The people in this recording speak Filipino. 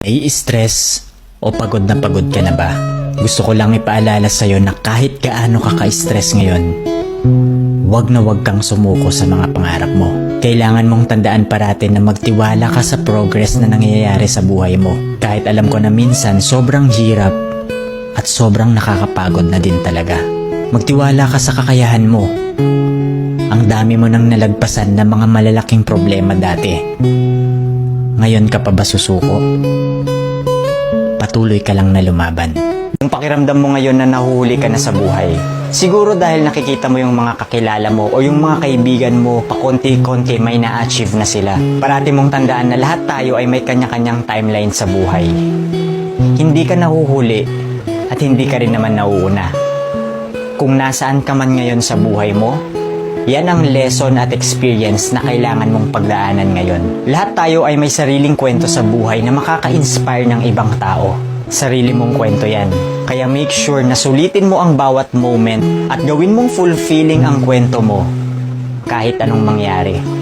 Nai-stress o pagod na pagod ka na ba? Gusto ko lang ipaalala sa'yo na kahit gaano ka ka-stress ngayon, wag na wag kang sumuko sa mga pangarap mo. Kailangan mong tandaan parati na magtiwala ka sa progress na nangyayari sa buhay mo. Kahit alam ko na minsan sobrang hirap at sobrang nakakapagod na din talaga. Magtiwala ka sa kakayahan mo. Ang dami mo nang nalagpasan na mga malalaking problema dati. Ngayon ka pa ba susuko? Patuloy ka lang na lumaban. Yung pakiramdam mo ngayon na nahuhuli ka na sa buhay, siguro dahil nakikita mo yung mga kakilala mo o yung mga kaibigan mo pakonti-konti may na-achieve na sila. Parati mong tandaan na lahat tayo ay may kanya-kanyang timeline sa buhay. Hindi ka nahuhuli at hindi ka rin naman nauuna. Kung nasaan ka man ngayon sa buhay mo, yan ang lesson at experience na kailangan mong pagdaanan ngayon. Lahat tayo ay may sariling kwento sa buhay na makaka-inspire ng ibang tao. Sarili mong kwento yan. Kaya make sure na sulitin mo ang bawat moment at gawin mong fulfilling ang kwento mo kahit anong mangyari.